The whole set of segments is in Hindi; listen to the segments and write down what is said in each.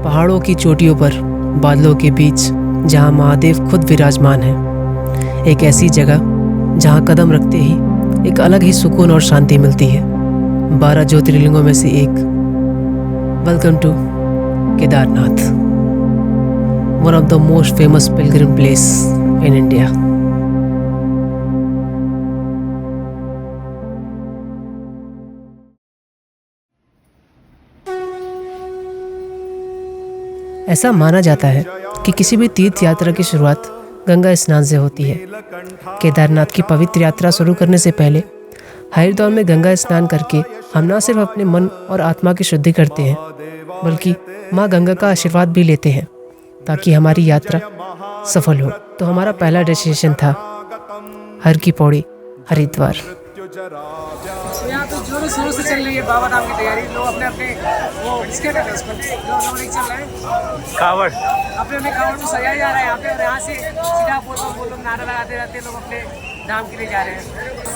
पहाड़ों की चोटियों पर, बादलों के बीच, जहाँ महादेव खुद विराजमान है। एक ऐसी जगह जहाँ कदम रखते ही एक अलग ही सुकून और शांति मिलती है। 12 ज्योतिर्लिंगों में से एक। Welcome to Kedarnath, one of the most famous pilgrim place in India. ऐसा माना जाता है कि किसी भी तीर्थ यात्रा की शुरुआत गंगा स्नान से होती है। केदारनाथ की पवित्र यात्रा शुरू करने से पहले हरिद्वार में गंगा स्नान करके हम न सिर्फ अपने मन और आत्मा की शुद्धि करते हैं, बल्कि माँ गंगा का आशीर्वाद भी लेते हैं ताकि हमारी यात्रा सफल हो। तो हमारा पहला डेस्टिनेशन था हर की पौड़ी, हरिद्वार। यहाँ तो जोरों शोरों से चल रही है बाबा धाम की तैयारी। लोग अपने अपने वो इसके कर रहे हैं, उसमें लोग नहीं चल रहे हैं। कावड़ अपने अपने कावड़ को सजाया जा रहा है यहाँ पे, और यहाँ से सीधा बोल नारा लगाते रहते हैं। लोग अपने धाम के लिए जा रहे हैं।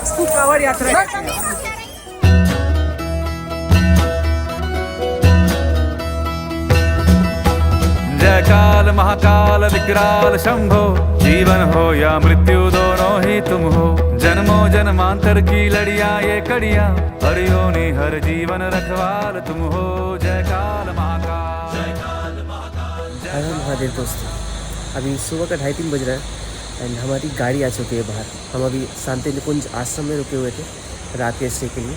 इसको कावड़ यात्रा है। जय काल महाकाल विकराल शंभो, जीवन हो या मृत्यु दोनों ही तुम हो। जन्मों जन्मांतर की लड़ियां ये कड़ियां, हर योनि हर जीवन रखवाल तुम हो। जय काल महाकाल, जय काल महाकाल। हर महादेव दोस्तों, अभी सुबह का 2:30 बज रहा है एंड हमारी गाड़ी आ चुकी है बाहर। हम अभी शांति निकुंज आश्रम में रुके हुए थे रात के स्टे के लिए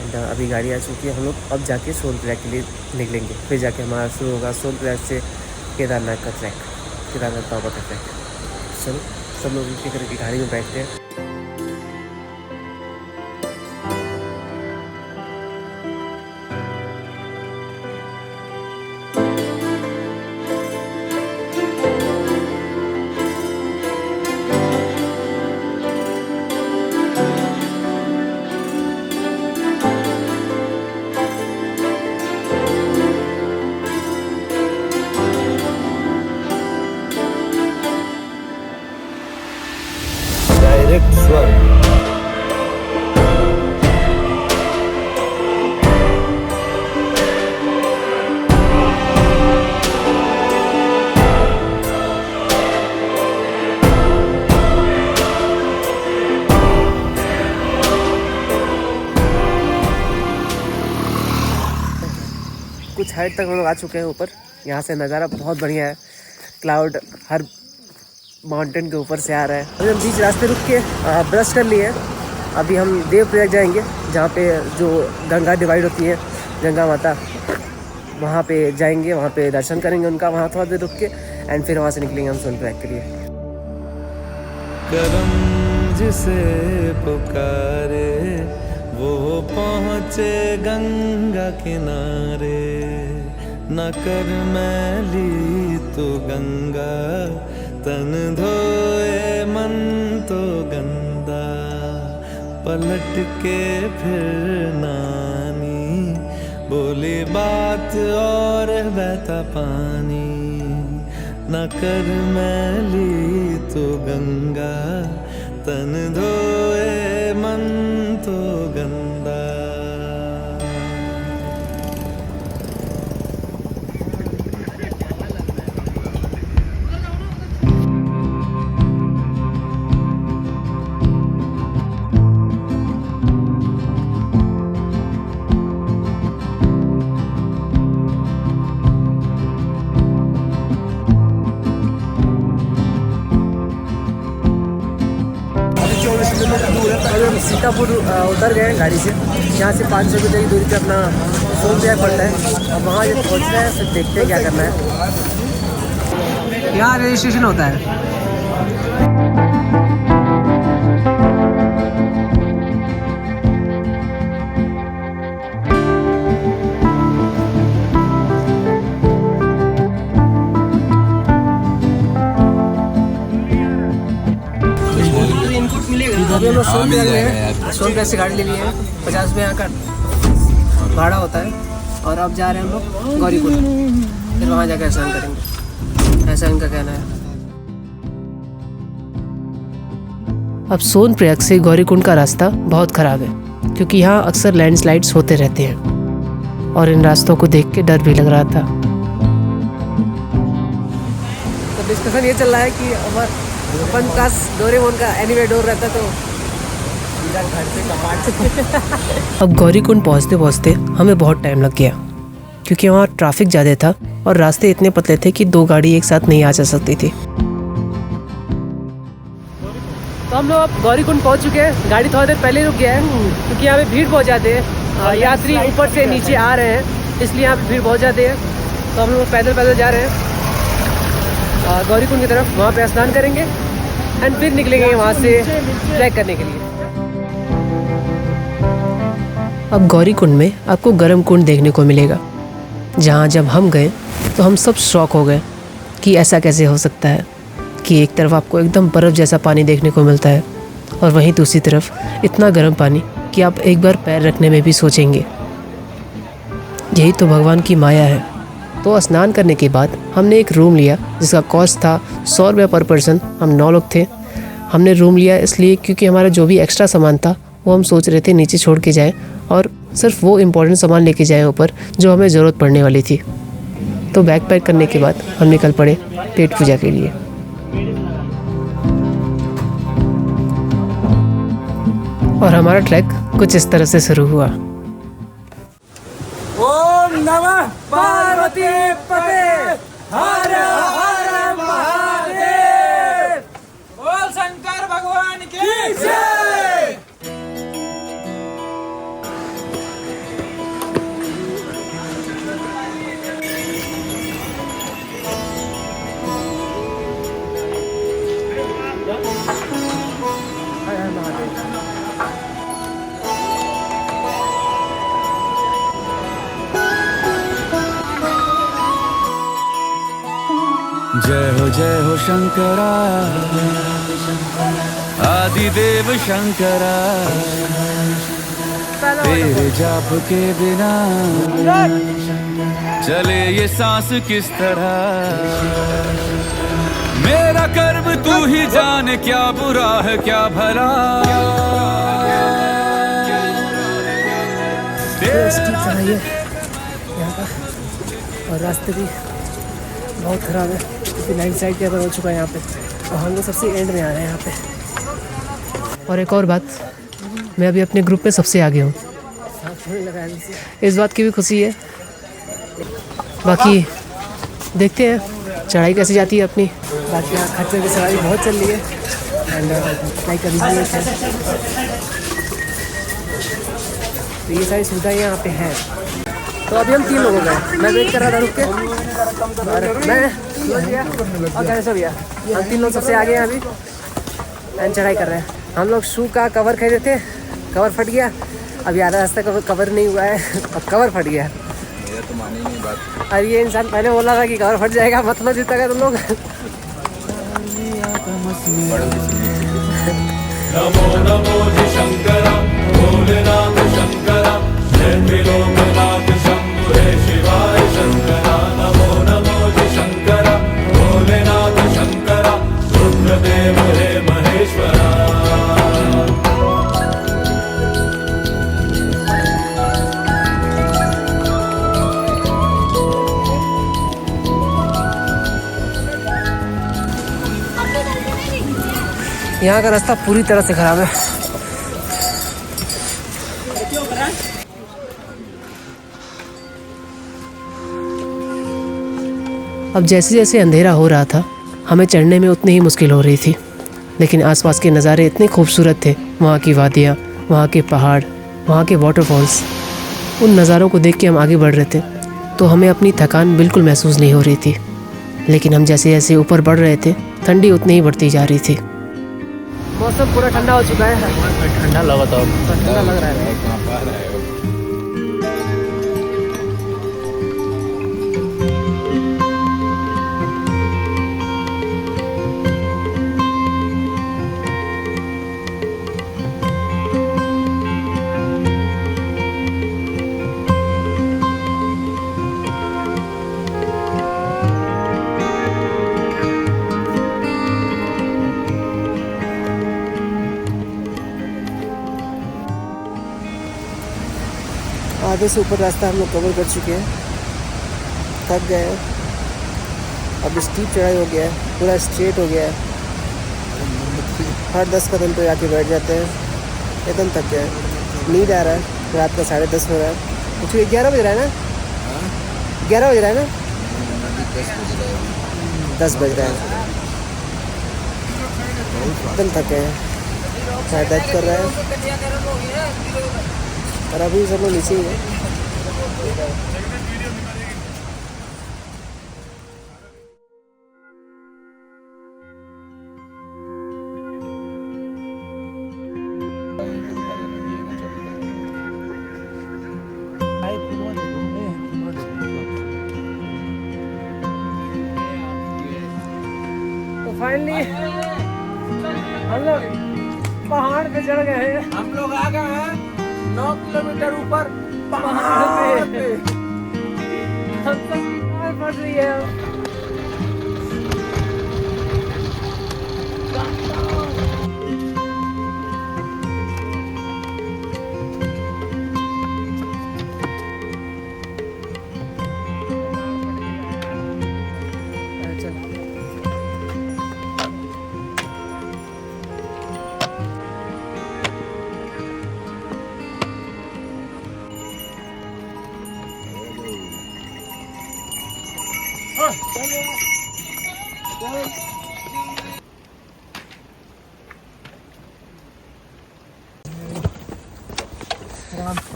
एंड अभी गाड़ी आ चुकी है। हम लोग अब जाके सोनप्रयाग के लिए निकलेंगे, फिर जाके हमारा शुरू होगा सोनप्रयाग से केदारनाथ का ट्रैक, केदारनाथ बाबा का ट्रैक। चलो सब लोग एक करके गाड़ी में बैठते हैं। डायरेक्ट स्वर्ग। कुछ हाइट तक हम लोग आ चुके हैं ऊपर। यहाँ से नज़ारा बहुत बढ़िया है। क्लाउड हर माउंटेन के ऊपर से आ रहा है। अभी हम बीच रास्ते रुक के ब्रश कर लिए। अभी हम देवप्रयाग जाएंगे, जहाँ पे जो गंगा डिवाइड होती है, गंगा माता, वहाँ पे जाएंगे, वहाँ पे दर्शन करेंगे उनका, वहाँ थोड़ा देर रुक के एंड फिर वहाँ से निकलेंगे हम सोनप्रयाग के लिए। करम जिसे पुकारे वो पहुँचे गंगा किनारे। न कर मैली तो गंगा, तन धोए मन तो गंदा। पलट के फिर नानी, बोली बात और बहता पानी। न कर मैली तो गंगा, तन धोए मन तो गंदा। सीतापुर उतर गए हैं गाड़ी से। यहाँ से 500 मीटर की दूरी पे अपना सोनप्रयाग पड़ता है। अब वहाँ जब पहुँचना है फिर देखते हैं क्या करना है। यहाँ रजिस्ट्रेशन होता है। अभी हम लोग सोनप्रयाग में हैं। सोनप्रयाग से गाड़ी ले लिए हैं। 50 रुपये यहाँ का भाड़ा होता है। और अब जा रहे हैं हम लोग गौरीकुंड, फिर वहाँ जाकर स्नान करेंगे, ऐसा इनका कहना है। अब सोनप्रयाग से गौरीकुंड का रास्ता बहुत ख़राब है, क्योंकि यहाँ अक्सर लैंडस्लाइड्स होते रहते हैं और इन रास्तों को देख के डर भी लग रहा था। डिस्कशन ये चल रहा है कि अपन पास डोरेमोन का एनीवेयर डोर रहता तो अब गौरीकुंड पहुंचते पहुंचते हमें बहुत टाइम लग गया, क्योंकि वहाँ ट्रैफिक ज़्यादा था और रास्ते इतने पतले थे कि 2 गाड़ी एक साथ नहीं आ जा सकती थी। तो हम लोग अब गौरीकुंड पहुंच चुके हैं। गाड़ी थोड़ी देर पहले रुक गया है क्योंकि यहाँ पे भीड़ बहुत जाते हैं, यात्री ऊपर से नीचे आ रहे हैं, इसलिए यहाँ पे भीड़ बहुत जाते हैं। तो हम लोग पैदल जा रहे हैं गौरीकुंड की तरफ, वहाँ पे स्नान करेंगे एंड फिर निकलेंगे वहाँ से ट्रैक करने के लिए। अब गौरीकुंड में आपको गर्म कुंड देखने को मिलेगा, जहाँ जब हम गए तो हम सब शॉक हो गए कि ऐसा कैसे हो सकता है कि एक तरफ आपको एकदम बर्फ़ जैसा पानी देखने को मिलता है और वहीं दूसरी तरफ इतना गर्म पानी कि आप एक बार पैर रखने में भी सोचेंगे। यही तो भगवान की माया है। तो स्नान करने के बाद हमने एक रूम लिया जिसका कॉस्ट था 100 रुपये पर पर्सन। हम 9 लोग थे। हमने रूम लिया इसलिए क्योंकि हमारा जो भी एक्स्ट्रा सामान था वो हम सोच रहे थे नीचे छोड़ के जाएं और सिर्फ वो इम्पोर्टेंट सामान लेके जाएं ऊपर जो हमें ज़रूरत पड़ने वाली थी। तो बैग पैक करने के बाद हम निकल पड़े पेट पूजा के लिए। और हमारा ट्रैक कुछ इस तरह से शुरू हुआ। ओम नमः पार्वती पते हर हर महादेव, बोल शंकर भगवान की जय। जय हो शंकरा आदिदेव शंकरा, तेरे जाप के बिना चले ये सांस किस तरह। मेरा कर्म तू ही जाने, क्या बुरा है क्या भला। और रास्ते भी बहुत ख़राब है क्योंकि लैंडस्लाइड के हो चुका है यहाँ पे और हम लोग सबसे एंड में आ रहे हैं यहाँ पे। और एक और बात, मैं अभी अपने ग्रुप में सबसे आगे हूँ, इस बात की भी खुशी है। बाकी देखते हैं चढ़ाई कैसे जाती है अपनी। बाकी यहाँ खच्चर की सवारी बहुत चल रही है एंड लाइक अभी भी है। तो ये सारी सुविधाएँ यहाँ पे हैं। तो अभी हम 3 लोग हो गए। मैं वेट कर रहा था रुक के और मैं और कैसे भैया हम 3 लोग सबसे आगे हैं अभी एंड चढ़ाई कर रहे हैं। हम लोग शू का कवर खरीदे थे, कवर फट गया। अभी आधा रास्ता कवर नहीं हुआ है और कवर फट गया। और ये इंसान पहले बोला था कि कवर फट जाएगा, मतलब जीता गया तुम लोग। नमो नमो शंकरा भोलेनाथ शंकरा, त्रिलोकनाथ शंभुरे शिवाय शंकरा। नमो नमो शंकरा भोलेनाथ शंकरा, रुद्रदेव हे महेश्वरा। यहाँ का रास्ता पूरी तरह से खराब है। अब जैसे जैसे अंधेरा हो रहा था हमें चढ़ने में उतनी ही मुश्किल हो रही थी, लेकिन आसपास के नज़ारे इतने खूबसूरत थे। वहाँ की वादियाँ, वहाँ के पहाड़, वहाँ के वाटरफॉल्स, उन नज़ारों को देख के हम आगे बढ़ रहे थे तो हमें अपनी थकान बिल्कुल महसूस नहीं हो रही थी। लेकिन हम जैसे जैसे ऊपर बढ़ रहे थे ठंडी उतनी ही बढ़ती जा रही थी। मौसम पूरा ठंडा हो चुका है। ठंडा लगा था, ठंडा लग रहा है। आधे से ऊपर रास्ता हम लोग कवर कर चुके हैं, थक गए हैं। अब स्टीप चढ़ाई हो गया है, पूरा स्ट्रेट हो गया है। हर 10 कदम पे आके बैठ जाते हैं, एकदम थक गया है। नींद आ रहा है, रात का 10:30 हो रहा है। कुछ 11 बज रहा है ना, 11 बज रहा है ना, 10 बज रहा है। एकदम थके हैं, शायद दर्द कर रहा है। और अभी सब लोग नीचे ही है। तो फाइनली हम लोग पहाड़ पे चढ़ गए हैं। हम लोग आ गए हैं 9 किलोमीटर ऊपर पहाड़ पे हम सब पड़ रही है।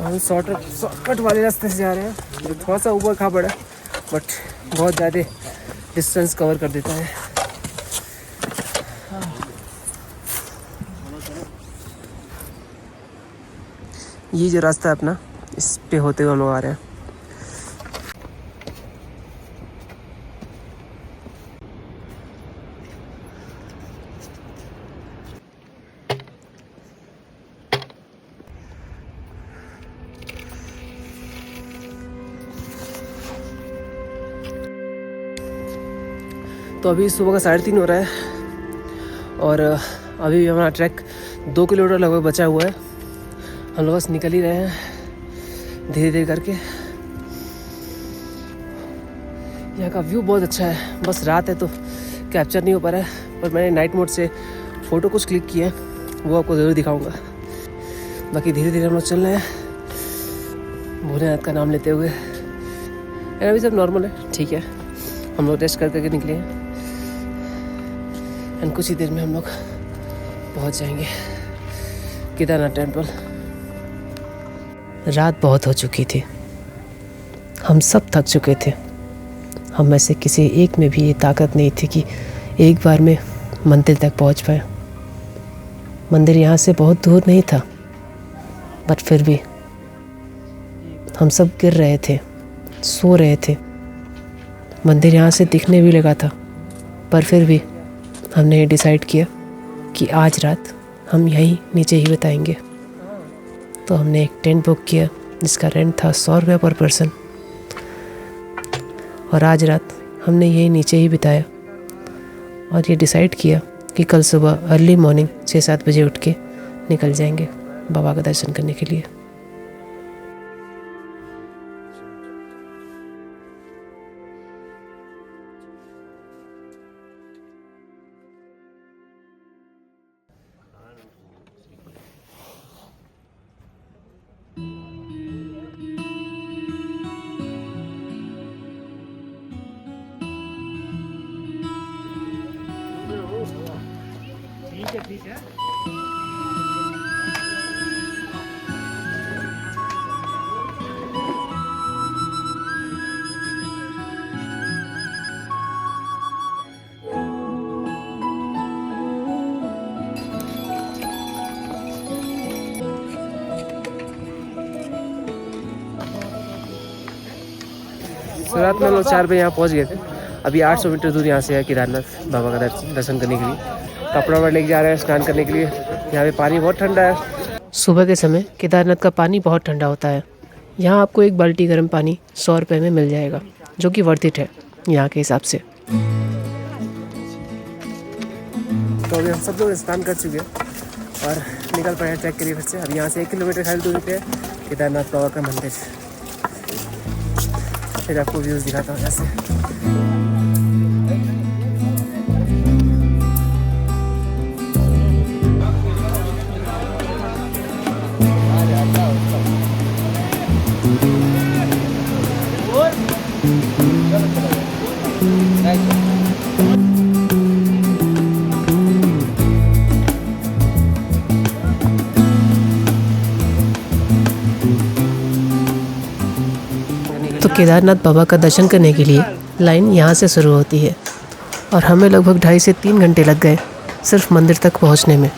हम शॉर्टकट वाले रास्ते से जा रहे हैं, जो थोड़ा सा ऊपर खाबड़ है, बट बहुत ज़्यादा डिस्टेंस कवर कर देता है। ये जो रास्ता है अपना, इस पे होते हुए हम लोग आ रहे हैं। तो अभी सुबह का 3:30 हो रहा है और अभी हमारा ट्रैक 2 किलोमीटर लगभग बचा हुआ है। हम लोग बस निकल ही रहे हैं धीरे धीरे करके। यहाँ का व्यू बहुत अच्छा है, बस रात है तो कैप्चर नहीं हो पा रहा है, पर मैंने नाइट मोड से फ़ोटो कुछ क्लिक किए हैं, वो आपको ज़रूर दिखाऊंगा। बाकी धीरे धीरे हम लोग चल रहे हैं भोलेनाथ का नाम लेते हुए। अभी सब नॉर्मल है, ठीक है। हम लोग रेस्ट करके निकले हैं एंड कुछ ही देर में हम लोग पहुंच जाएंगे केदारनाथ टेम्पल। रात बहुत हो चुकी थी, हम सब थक चुके थे। हम में से किसी एक में भी ये ताकत नहीं थी कि एक बार में मंदिर तक पहुंच पाए। मंदिर यहाँ से बहुत दूर नहीं था, बट फिर भी हम सब गिर रहे थे, सो रहे थे। मंदिर यहाँ से दिखने भी लगा था, पर फिर भी हमने ये डिसाइड किया कि आज रात हम यहीं नीचे ही बिताएंगे। तो हमने एक टेंट बुक किया जिसका रेंट था 100 रुपये पर पर्सन, और आज रात हमने यहीं नीचे ही बिताया। और ये डिसाइड किया कि कल सुबह अर्ली मॉर्निंग 6-7 बजे उठ के निकल जाएंगे बाबा का दर्शन करने के लिए। ठीक है। रात में हम लोग 4 बजे यहाँ पहुँच गए थे। अभी 800 मीटर दूर यहाँ से है केदारनाथ बाबा का दर्शन करने के लिए। कपड़ा वपड़ा लेके जा रहे हैं स्नान करने के लिए। यहाँ पे पानी बहुत ठंडा है। सुबह के समय केदारनाथ का पानी बहुत ठंडा होता है। यहाँ आपको एक बाल्टी गर्म पानी 100 रुपये में मिल जाएगा, जो कि वर्थ इट है यहाँ के हिसाब से। तो अभी हम सब लोग स्नान कर चुके हैं और निकल पड़े हैं ट्रैक के लिए फिर से। अभी यहाँ से 1 किलोमीटर खाली दूरी पे है केदारनाथ बाबा का मंदिर। फिर आपको व्यूज़ दिखाता हूँ यहाँ से। तो केदारनाथ बाबा का दर्शन करने के लिए लाइन यहाँ से शुरू होती है और हमें लगभग 2.5 से 3 घंटे लग गए सिर्फ मंदिर तक पहुँचने में।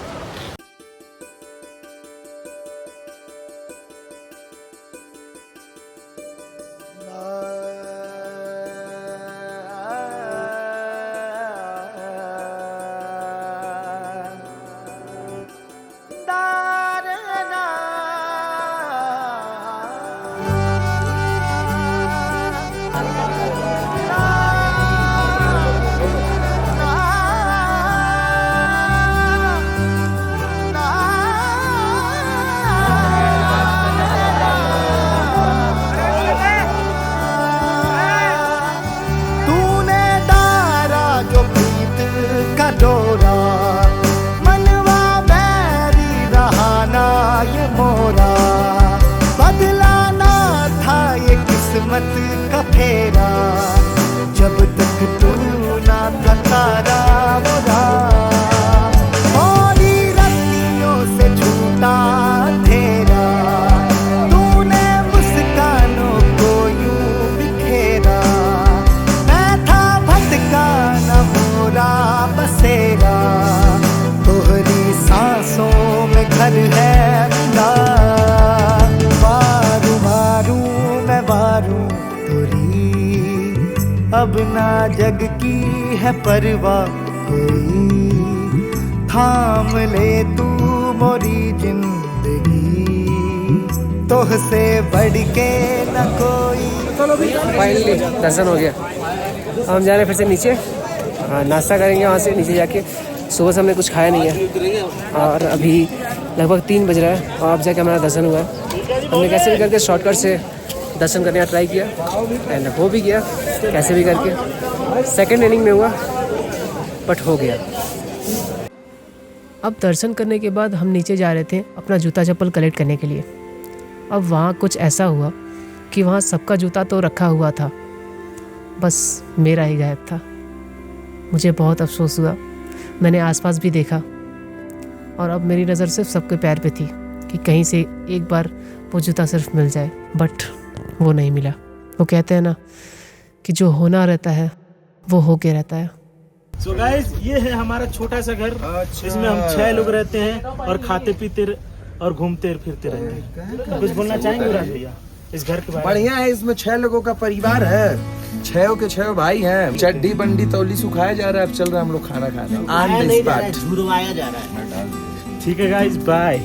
का फेरा जब तक तू ना थकारा मोरा मोरी रस्सियों से छूटा तेरा तूने मुस्कानों को यूं बिखेरा मैं था भटका न मोरा बसेरा तोहरी सांसों में घर है मिला मारू मारू मैं मारू अब ना जग की है परवाह कोई थाम ले तू मोरी जिंदगी तोहसे बढ़ के न कोई। फाइनली दर्शन हो गया। हम जा रहे हैं फिर से नीचे, नाश्ता करेंगे वहाँ से नीचे जाके। सुबह से हमने कुछ खाया नहीं है और अभी लगभग 3 बज रहा है और अब जाके हमारा दर्शन हुआ है। हमने कैसे भी करके शॉर्टकट से दर्शन करने का ट्राई किया एंड हो भी गया कैसे भी करके। सेकंड इनिंग में हुआ बट हो गया। अब दर्शन करने के बाद हम नीचे जा रहे थे अपना जूता चप्पल कलेक्ट करने के लिए। अब वहाँ कुछ ऐसा हुआ कि वहाँ सबका जूता तो रखा हुआ था, बस मेरा ही गायब था। मुझे बहुत अफसोस हुआ। मैंने आसपास भी देखा और अब मेरी नज़र सिर्फ सबके पैर पे थी कि कहीं से एक बार वो जूता सिर्फ मिल जाए, बट वो नहीं मिला। वो कहते हैं ना कि जो होना रहता है वो होके रहता है। So guys, ये है हमारा छोटा सा घर। इसमें हम 6 लोग रहते हैं और खाते पीते और घूमते फिरते रहते हैं। कुछ बोलना चाहेंगे राज भैया इस घर के बारे में? बढ़िया है, इसमें 6 लोगों का परिवार है, 6 के 6 भाई हैं। चड्डी बंडी तौली सुखाया जा रहा है। अब चल रहा है हम लोग खाना खाने। झुरवाया जा रहा है। ठीक है गाइस, बाय।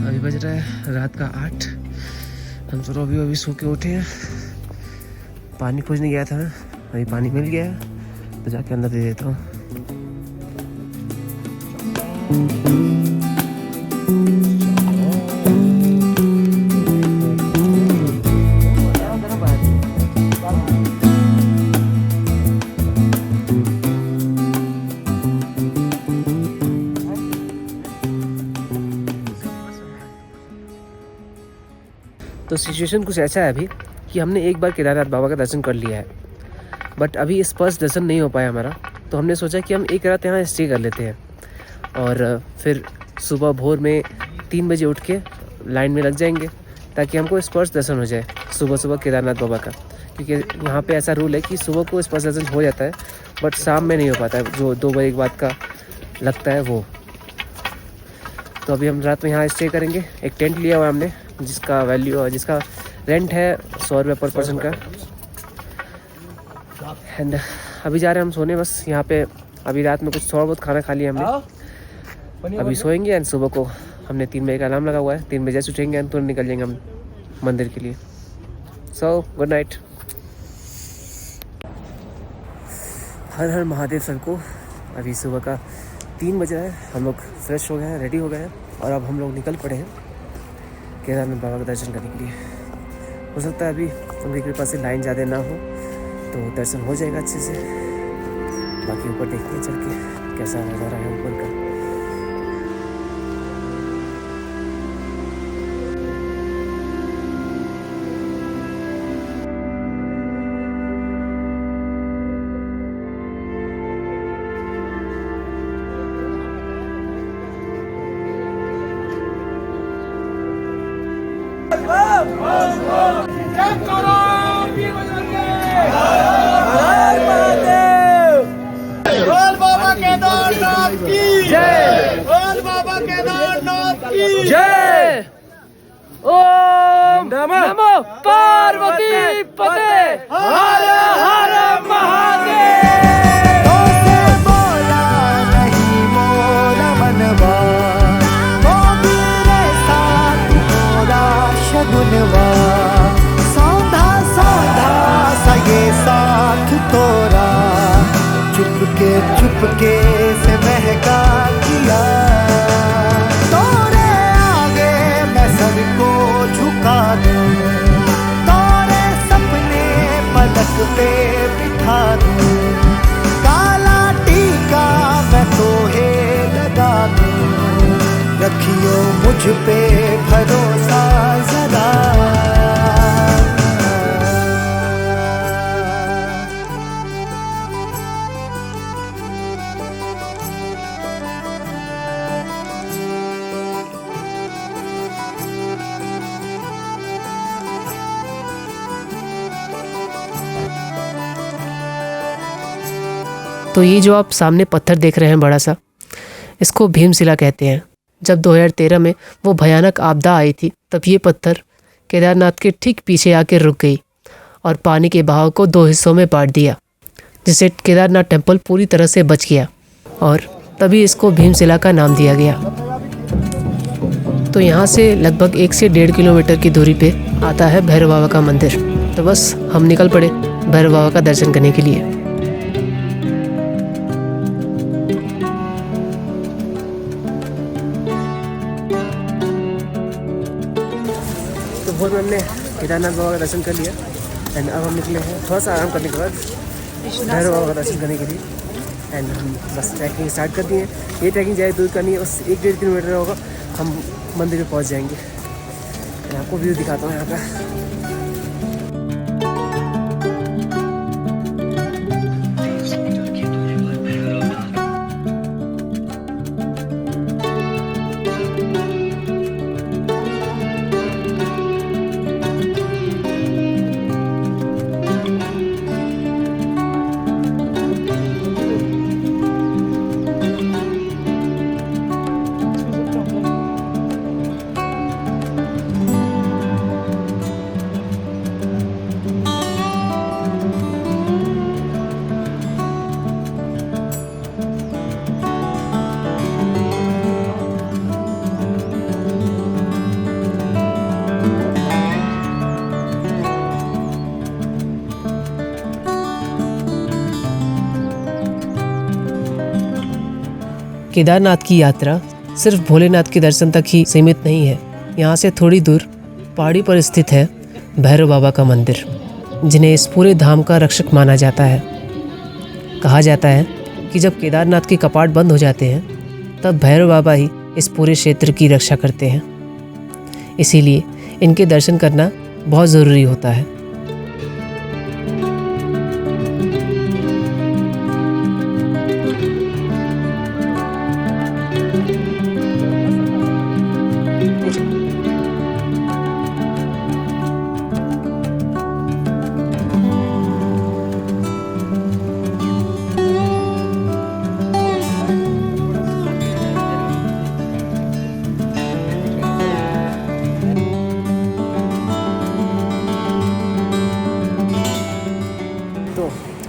अभी बज रहा है रात का 8। हम तो अभी सो के उठे हैं। पानी खोजने गया था मैं, अभी पानी मिल गया है तो जाके अंदर दे देता हूँ। तो सिचुएशन कुछ ऐसा है अभी कि हमने एक बार केदारनाथ बाबा का दर्शन कर लिया है, बट अभी स्पष्ट दर्शन नहीं हो पाया हमारा। तो हमने सोचा कि हम एक रात यहाँ स्टे कर लेते हैं और फिर सुबह भोर में 3 बजे उठ के लाइन में लग जाएंगे ताकि हमको स्पर्श दर्शन हो जाए सुबह सुबह केदारनाथ बाबा का। क्योंकि यहाँ पे ऐसा रूल है कि सुबह को स्पर्श दर्शन हो जाता है बट शाम में नहीं हो पाता है, जो 2 बजे के बाद का लगता है वो। तो अभी हम रात में यहाँ स्टे करेंगे। एक टेंट लिया हुआ है हमने जिसका वैल्यू जिसका रेंट है 100 रुपये पर पर्सन का। एंड अभी जा रहे हैं हम सोने बस यहाँ पे। अभी रात में कुछ थोड़ा बहुत खाना खा लिया हमने, अभी सोएंगे एंड सुबह को हमने 3 बजे का अलार्म लगा हुआ है। 3 बजे से उठेंगे एंड तुरंत निकल जाएंगे हम मंदिर के लिए। So good night. हर हर महादेव सर को। अभी सुबह का 3 बज रहा है, हम लोग फ्रेश हो गए हैं, रेडी हो गए हैं और अब हम लोग निकल पड़े हैं केदारनाथ बाबा का दर्शन करने के लिए। हो सकता है अभी उनकी कृपा से लाइन ज़्यादा ना हो तो दर्शन हो जाएगा अच्छे से। बाकी ऊपर देखते हैं चल के कैसा नज़ारा है ऊपर का। बोल बाबा केदारनाथ की जय। बोल बाबा केदारनाथ की जय। ओम नमो पार्वती पते हर हर महादेव। तो से बोला नहीं मोरा मनवा, वो मेरे साथ मोरा शगुनवा। सौंधा सौंधा सा ये साथ तोरा, चुपके से महका किया। तोरे आगे मैं सर को झुका दूं, तोरे सपने पलक पे बिठा दूं। काला टीका मैं तोहे लगा दूं, रखियो मुझ पे भरोसा जरा। तो ये जो आप सामने पत्थर देख रहे हैं बड़ा सा, इसको भीमशिला कहते हैं। जब 2013 में वो भयानक आपदा आई थी, तब ये पत्थर केदारनाथ के ठीक पीछे आके रुक गई और पानी के बहाव को 2 हिस्सों में बांट दिया, जिससे केदारनाथ टेम्पल पूरी तरह से बच गया और तभी इसको भीमशिला का नाम दिया गया। तो यहाँ से लगभग 1 से 1.5 किलोमीटर की दूरी पे आता है भैरव बाबा का मंदिर। तो बस हम निकल पड़े भैरव बाबा का दर्शन करने के लिए। तो बहुत हमने केदारनाथ बाबा का दर्शन कर लिया एंड अब हम निकले हैं थोड़ा सा आराम करने के बाद भैरव बाबा का दर्शन करने के लिए। एंड हम बस ट्रैकिंग स्टार्ट कर दिए। ये ट्रैकिंग ज़्यादा दूर का नहीं है, बस 1-1.5 किलोमीटर होगा, हम मंदिर पे पहुंच जाएंगे। मैं आपको व्यू दिखाता हूँ यहाँ का। केदारनाथ की यात्रा सिर्फ भोलेनाथ के दर्शन तक ही सीमित नहीं है। यहाँ से थोड़ी दूर पहाड़ी पर स्थित है भैरव बाबा का मंदिर, जिन्हें इस पूरे धाम का रक्षक माना जाता है। कहा जाता है कि जब केदारनाथ के कपाट बंद हो जाते हैं तब भैरव बाबा ही इस पूरे क्षेत्र की रक्षा करते हैं। इसीलिए इनके दर्शन करना बहुत ज़रूरी होता है।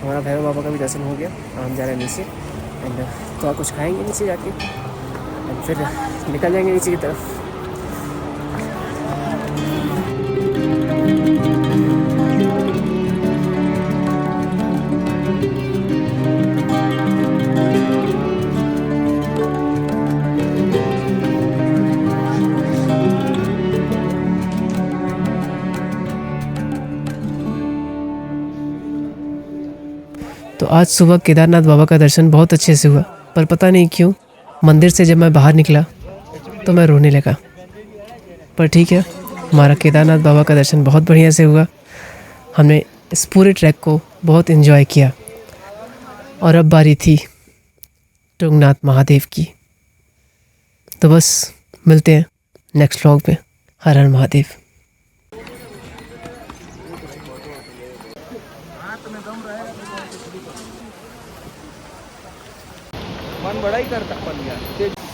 हमारा भैरव बाबा का भी दर्शन हो गया। हम जा रहे हैं नीचे एंड तो कुछ खाएंगे नीचे जाके एंड फिर निकल जाएंगे नीचे की तरफ। तो आज सुबह केदारनाथ बाबा का दर्शन बहुत अच्छे से हुआ, पर पता नहीं क्यों मंदिर से जब मैं बाहर निकला तो मैं रोने लगा। पर ठीक है, हमारा केदारनाथ बाबा का दर्शन बहुत बढ़िया से हुआ। हमने इस पूरे ट्रैक को बहुत एंजॉय किया और अब बारी थी तुंगनाथ महादेव की। तो बस मिलते हैं नेक्स्ट व्लॉग में। हर हर महादेव। में दम रहेगा तो कुछ भी करो। मन बड़ा ही करता पन यार।